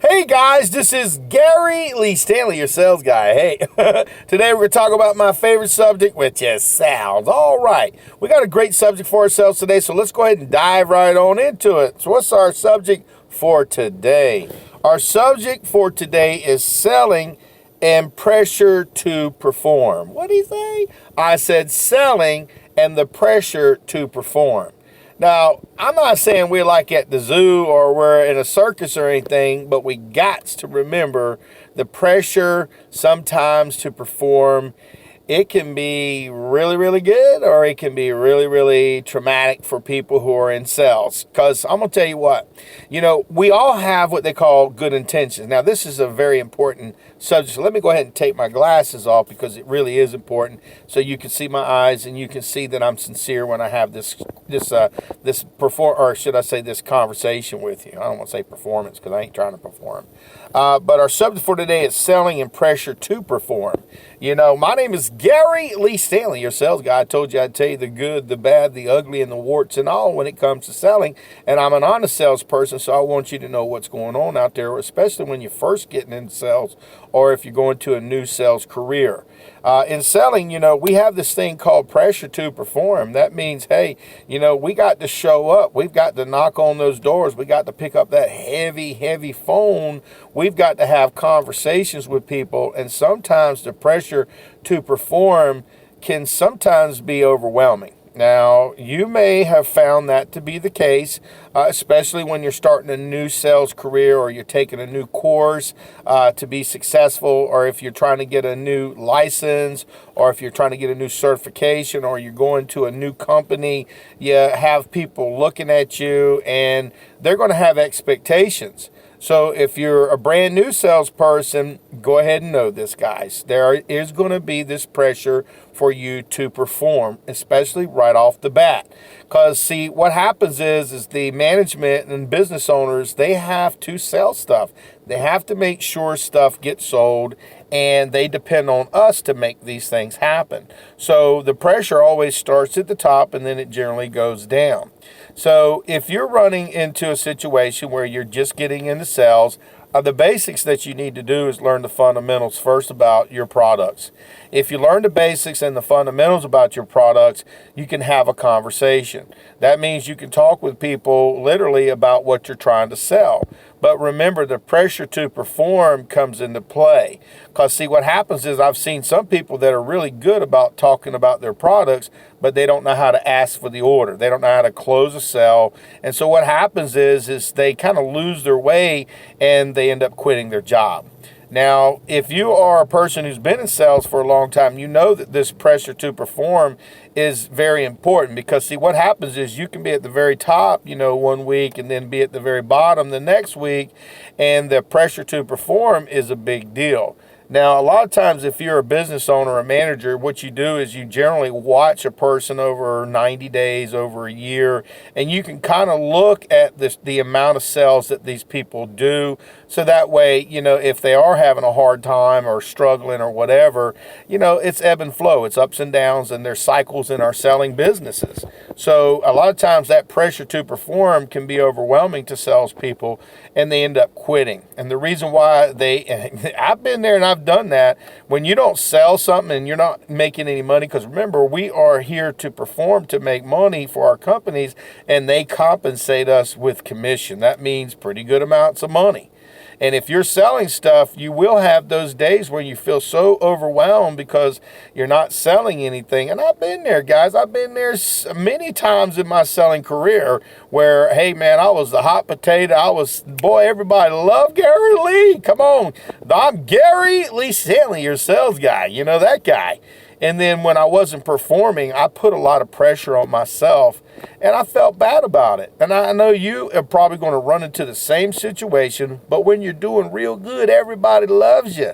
Hey guys, this is Gary Lee Stanley, your sales guy. Hey, today we're going to talk about my favorite subject, which is sales. All right, we got a great subject for ourselves today, so let's go ahead and dive right on into it. So what's our subject for today? Our subject for today is selling and pressure to perform. What did he say? I said selling and the pressure to perform. Now, I'm not saying we're like at the zoo or we're in a circus or anything, but we got to remember the pressure sometimes to perform. It can be really, really good, or it can be really, really traumatic for people who are in sales. Because I'm going to tell you what, we all have what they call good intentions. Now, this is a very important subject. So let me go ahead and take my glasses off because it really is important. So you can see my eyes and you can see that I'm sincere when I have this conversation with you. I don't want to say performance because I ain't trying to perform. But our subject for today is selling and pressure to perform. My name is Gary Lee Stanley, your sales guy. I told you I'd tell you the good, the bad, the ugly, and the warts and all when it comes to selling. And I'm an honest salesperson, so I want you to know what's going on out there, especially when you're first getting into sales or if you're going to a new sales career. In selling, we have this thing called pressure to perform. That means, hey, we got to show up. We've got to knock on those doors. We got to pick up that heavy, heavy phone. We've got to have conversations with people. And sometimes the pressure to perform can sometimes be overwhelming. Now, you may have found that to be the case, especially when you're starting a new sales career or you're taking a new course to be successful, or if you're trying to get a new license, or if you're trying to get a new certification, or you're going to a new company. You have people looking at you and they're going to have expectations. So if you're a brand new salesperson, go ahead and know this, guys. There is going to be this pressure for you to perform, especially right off the bat. Because, see, what happens is the management and business owners, they have to sell stuff. They have to make sure stuff gets sold, and they depend on us to make these things happen. So the pressure always starts at the top, and then it generally goes down. So if you're running into a situation where you're just getting into sales, the basics that you need to do is learn the fundamentals first about your products. If you learn the basics and the fundamentals about your products, you can have a conversation. That means you can talk with people literally about what you're trying to sell. But remember, the pressure to perform comes into play. Because, see, what happens is I've seen some people that are really good about talking about their products, but they don't know how to ask for the order. They don't know how to close a sale. And so what happens is they kind of lose their way and they end up quitting their job. Now, if you are a person who's been in sales for a long time, you know that this pressure to perform is very important because, see, what happens is you can be at the very top, 1 week and then be at the very bottom the next week, and the pressure to perform is a big deal. Now, a lot of times if you're a business owner or a manager, what you do is you generally watch a person over 90 days, over a year, and you can kind of look at the amount of sales that these people do. So that way, if they are having a hard time or struggling or whatever, it's ebb and flow. It's ups and downs, and there's cycles in our selling businesses. So a lot of times that pressure to perform can be overwhelming to salespeople, and they end up quitting. And the reason why I've been there and I've done that. When you don't sell something and you're not making any money, because remember, we are here to perform, to make money for our companies, and they compensate us with commission. That means pretty good amounts of money. And if you're selling stuff, you will have those days where you feel so overwhelmed because you're not selling anything. And I've been there, guys. I've been there many times in my selling career where, hey, man, I was the hot potato. Everybody loved Gary Lee. Come on. I'm Gary Lee Stanley, your sales guy. That guy. And then when I wasn't performing, I put a lot of pressure on myself, and I felt bad about it. And I know you are probably going to run into the same situation, but when you're doing real good, everybody loves you.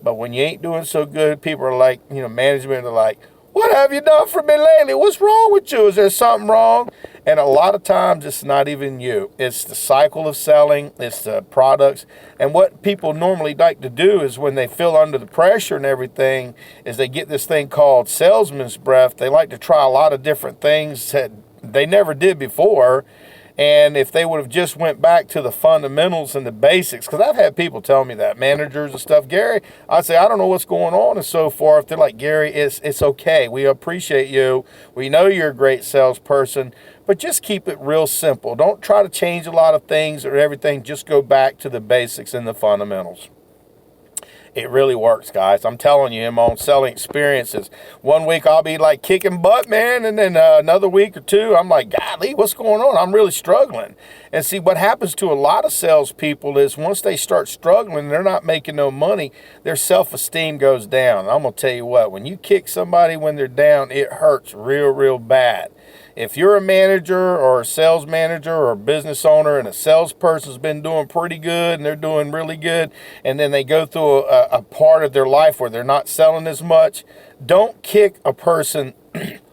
But when you ain't doing so good, people are like, management are like, what have you done for me lately? What's wrong with you? Is there something wrong? And a lot of times it's not even you. It's the cycle of selling. It's the products. And what people normally like to do is when they feel under the pressure and everything is they get this thing called salesman's breath. They like to try a lot of different things that they never did before. And if they would have just went back to the fundamentals and the basics, because I've had people tell me that, managers and stuff, Gary, I'd say, I don't know what's going on and so forth. They're like, Gary, it's okay. We appreciate you. We know you're a great salesperson, but just keep it real simple. Don't try to change a lot of things or everything. Just go back to the basics and the fundamentals. It really works, guys. I'm telling you, in my own selling experiences, one week I'll be like kicking butt, man, and then another week or two, I'm like, golly, what's going on? I'm really struggling. And see, what happens to a lot of salespeople is once they start struggling, they're not making no money, their self-esteem goes down. I'm going to tell you what, when you kick somebody when they're down, it hurts real, real bad. If you're a manager or a sales manager or a business owner and a salesperson's been doing pretty good and they're doing really good, and then they go through a part of their life where they're not selling as much, don't kick a person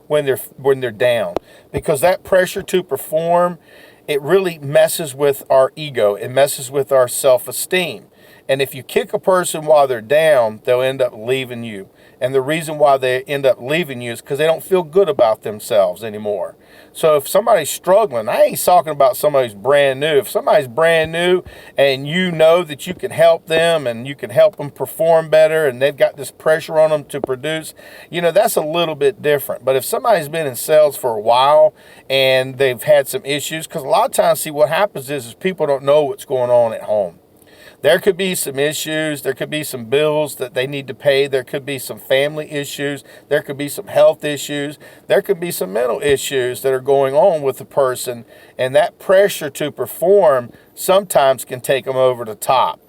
when they're down, because that pressure to perform, it really messes with our ego. It messes with our self-esteem. And if you kick a person while they're down, they'll end up leaving you. And the reason why they end up leaving you is because they don't feel good about themselves anymore. So if somebody's struggling, I ain't talking about somebody who's brand new. If somebody's brand new and you know that you can help them and you can help them perform better and they've got this pressure on them to produce, that's a little bit different. But if somebody's been in sales for a while and they've had some issues, because a lot of times, see, what happens is people don't know what's going on at home. There could be some issues. There could be some bills that they need to pay. There could be some family issues. There could be some health issues. There could be some mental issues that are going on with the person. And that pressure to perform sometimes can take them over the top.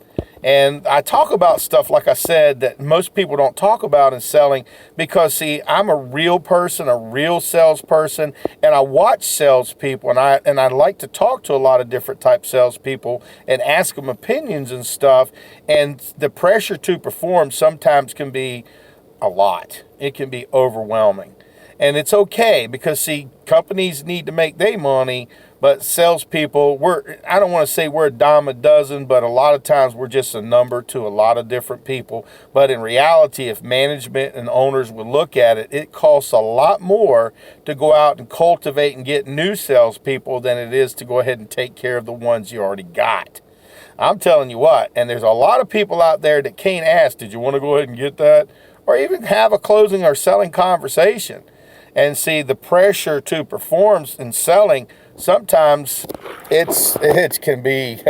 And I talk about stuff, like I said, that most people don't talk about in selling because, see, I'm a real person, a real salesperson, and I watch salespeople, and I like to talk to a lot of different type salespeople and ask them opinions and stuff. And the pressure to perform sometimes can be a lot. It can be overwhelming. And it's okay because, see, companies need to make their money, but salespeople, I don't want to say we're a dime a dozen, but a lot of times we're just a number to a lot of different people. But in reality, if management and owners would look at it, it costs a lot more to go out and cultivate and get new salespeople than it is to go ahead and take care of the ones you already got. I'm telling you what, and there's a lot of people out there that can't ask, did you want to go ahead and get that? Or even have a closing or selling conversation. And see, the pressure to perform in selling, sometimes it can be,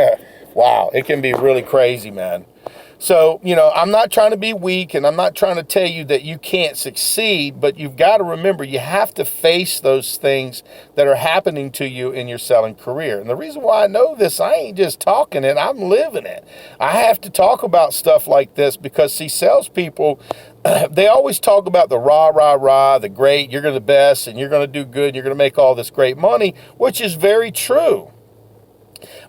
wow, it can be really crazy, man. So, I'm not trying to be weak and I'm not trying to tell you that you can't succeed, but you've got to remember you have to face those things that are happening to you in your selling career. And the reason why I know this, I ain't just talking it, I'm living it. I have to talk about stuff like this because, see, salespeople, they always talk about the rah, rah, rah, the great, you're going to the best and you're going to do good and you're going to make all this great money, which is very true.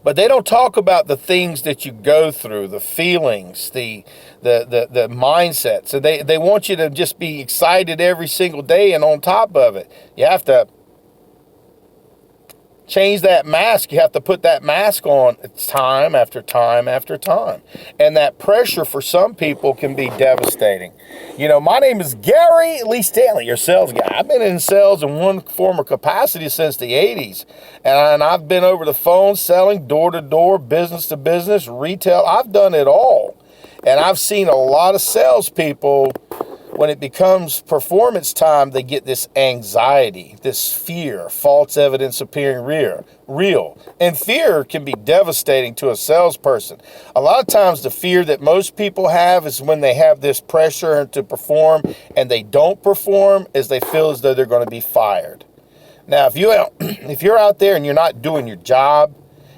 But they don't talk about the things that you go through, the feelings, the mindset. So they want you to just be excited every single day and on top of it. You have to change that mask. You have to put that mask on time after time after time. And that pressure for some people can be devastating. My name is Gary Lee Stanley, your sales guy. I've been in sales in one form or capacity since the 80s. And I've been over the phone selling door to door, business to business, retail. I've done it all. And I've seen a lot of salespeople, when it becomes performance time, they get this anxiety, this fear, false evidence appearing real. And fear can be devastating to a salesperson. A lot of times the fear that most people have is when they have this pressure to perform and they don't perform, is they feel as though they're going to be fired. Now, if you're out there and you're not doing your job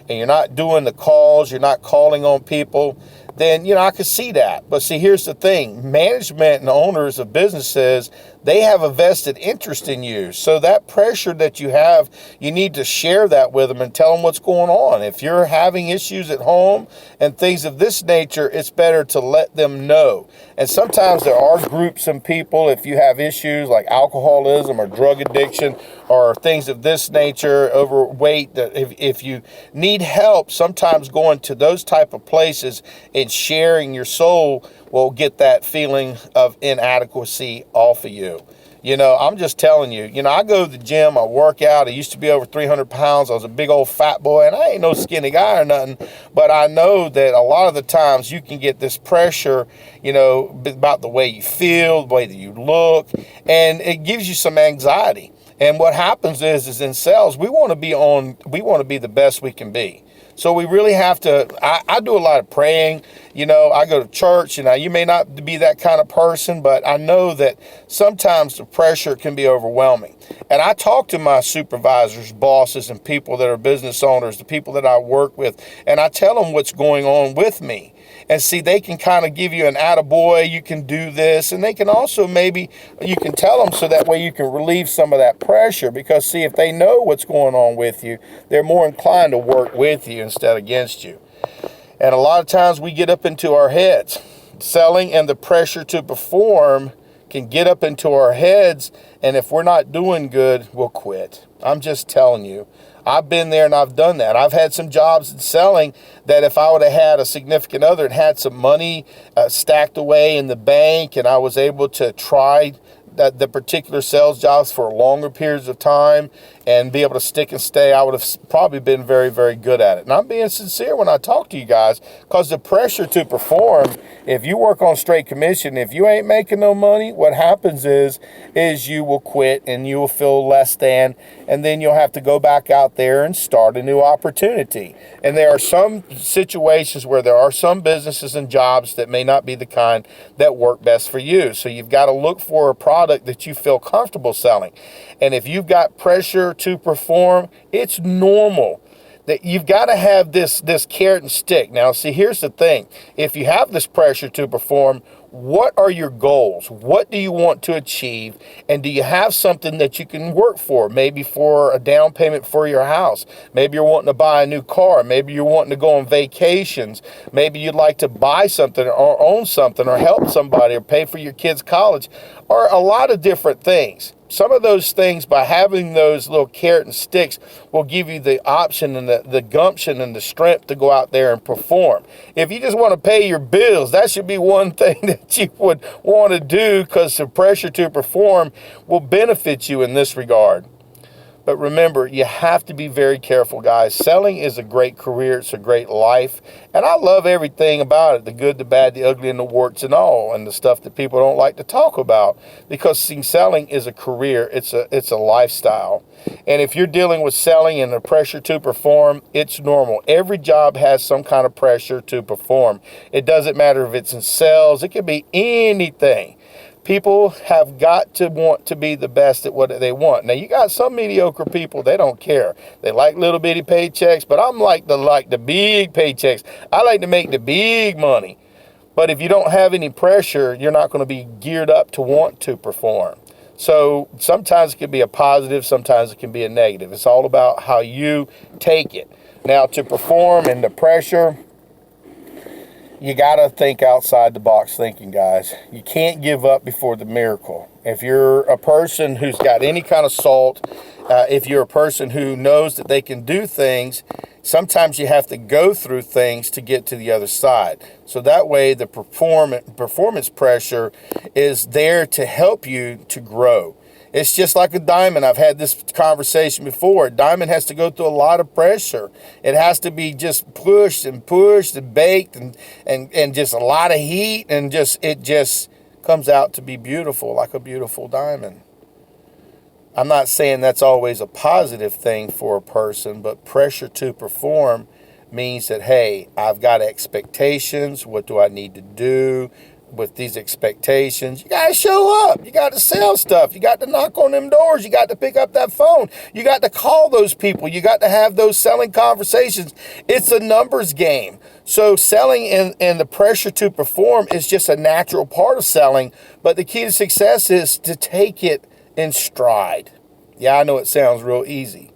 and you're not doing the calls, you're not calling on people, then, I could see that. But see, here's the thing. Management and owners of businesses, they have a vested interest in you. So that pressure that you have, you need to share that with them and tell them what's going on. If you're having issues at home and things of this nature, it's better to let them know. And sometimes there are groups and people, if you have issues like alcoholism or drug addiction or things of this nature, overweight, if you need help, sometimes going to those type of places and sharing your soul will get that feeling of inadequacy off of you. I'm just telling you, I go to the gym, I work out. I used to be over 300 pounds. I was a big old fat boy, and I ain't no skinny guy or nothing. But I know that a lot of the times you can get this pressure, about the way you feel, the way that you look, and it gives you some anxiety. And what happens is in sales, we want to be the best we can be. So we really have to, I do a lot of praying, I go to church, and you may not be that kind of person, but I know that sometimes the pressure can be overwhelming. And I talk to my supervisors, bosses, and people that are business owners, the people that I work with, and I tell them what's going on with me. And see, they can kind of give you an attaboy, you can do this, and they can also you can tell them so that way you can relieve some of that pressure, because see, if they know what's going on with you, they're more inclined to work with you instead against you. And a lot of times we get up into our heads. Selling and the pressure to perform can get up into our heads, and if we're not doing good, we'll quit. I'm just telling you. I've been there and I've done that. I've had some jobs in selling that if I would have had a significant other and had some money stacked away in the bank, and I was able to try the particular sales jobs for longer periods of time and be able to stick and stay, I would have probably been very, very good at it. And I'm being sincere when I talk to you guys, because the pressure to perform, if you work on straight commission, if you ain't making no money, what happens is you will quit and you will feel less than, and then you'll have to go back out there and start a new opportunity. And there are some situations where there are some businesses and jobs that may not be the kind that work best for you. So you've got to look for a product that you feel comfortable selling. And if you've got pressure to perform, it's normal that you've got to have this carrot and stick. Now, see, here's the thing. If you have this pressure to perform, what are your goals? What do you want to achieve? And do you have something that you can work for? Maybe for a down payment for your house. Maybe you're wanting to buy a new car. Maybe you're wanting to go on vacations. Maybe you'd like to buy something or own something or help somebody or pay for your kids' college, or a lot of different things. Some of those things, by having those little carrot and sticks, will give you the option and the gumption and the strength to go out there and perform. If you just want to pay your bills, that should be one thing that you would want to do, because the pressure to perform will benefit you in this regard. But remember, you have to be very careful, guys. Selling is a great career. It's a great life. And I love everything about it, the good, the bad, the ugly, and the warts and all, and the stuff that people don't like to talk about. Because selling is a career. It's a lifestyle. And if you're dealing with selling and the pressure to perform, it's normal. Every job has some kind of pressure to perform. It doesn't matter if it's in sales. It could be anything. People have got to want to be the best at what they want. Now, you got some mediocre people, they don't care. They like little bitty paychecks, but I'm like the big paychecks. I like to make the big money. But if you don't have any pressure, you're not going to be geared up to want to perform. So sometimes it can be a positive, sometimes it can be a negative. It's all about how you take it. Now, to perform and the pressure, you got to think outside the box thinking, guys. You can't give up before the miracle. If you're a person who's got any kind of salt, if you're a person who knows that they can do things, sometimes you have to go through things to get to the other side. So that way the performance pressure is there to help you to grow. It's just like a diamond. I've had this conversation before. A diamond has to go through a lot of pressure. It has to be just pushed and baked and just a lot of heat, and it just comes out to be beautiful, like a beautiful diamond. I'm not saying that's always a positive thing for a person, but pressure to perform means that, hey, I've got expectations. What do I need to do with these expectations? You got to show up. You got to sell stuff. You got to knock on them doors. You got to pick up that phone. You got to call those people. You got to have those selling conversations. It's a numbers game. So selling and the pressure to perform is just a natural part of selling. But the key to success is to take it in stride. Yeah, I know it sounds real easy.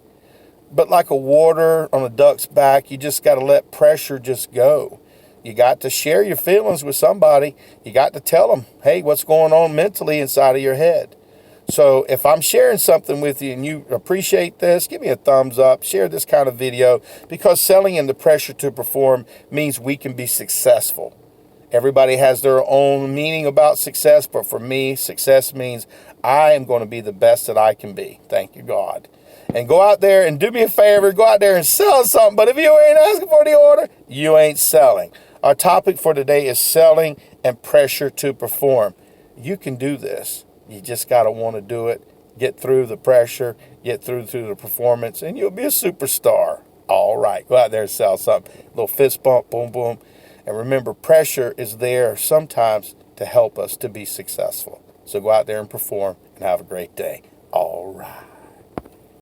But like a water on a duck's back, you just got to let pressure just go. You got to share your feelings with somebody. You got to tell them, hey, what's going on mentally inside of your head. So if I'm sharing something with you and you appreciate this, give me a thumbs up. Share this kind of video, because selling and the pressure to perform means we can be successful. Everybody has their own meaning about success, but for me, success means I am going to be the best that I can be. Thank you, God. And go out there and do me a favor. Go out there and sell something. But if you ain't asking for the order, you ain't selling. Our topic for today is selling and pressure to perform. You can do this. You just got to want to do it. Get through the pressure. Get through the performance. And you'll be a superstar. All right. Go out there and sell something. A little fist bump. Boom, boom. And remember, pressure is there sometimes to help us to be successful. So go out there and perform and have a great day. All right.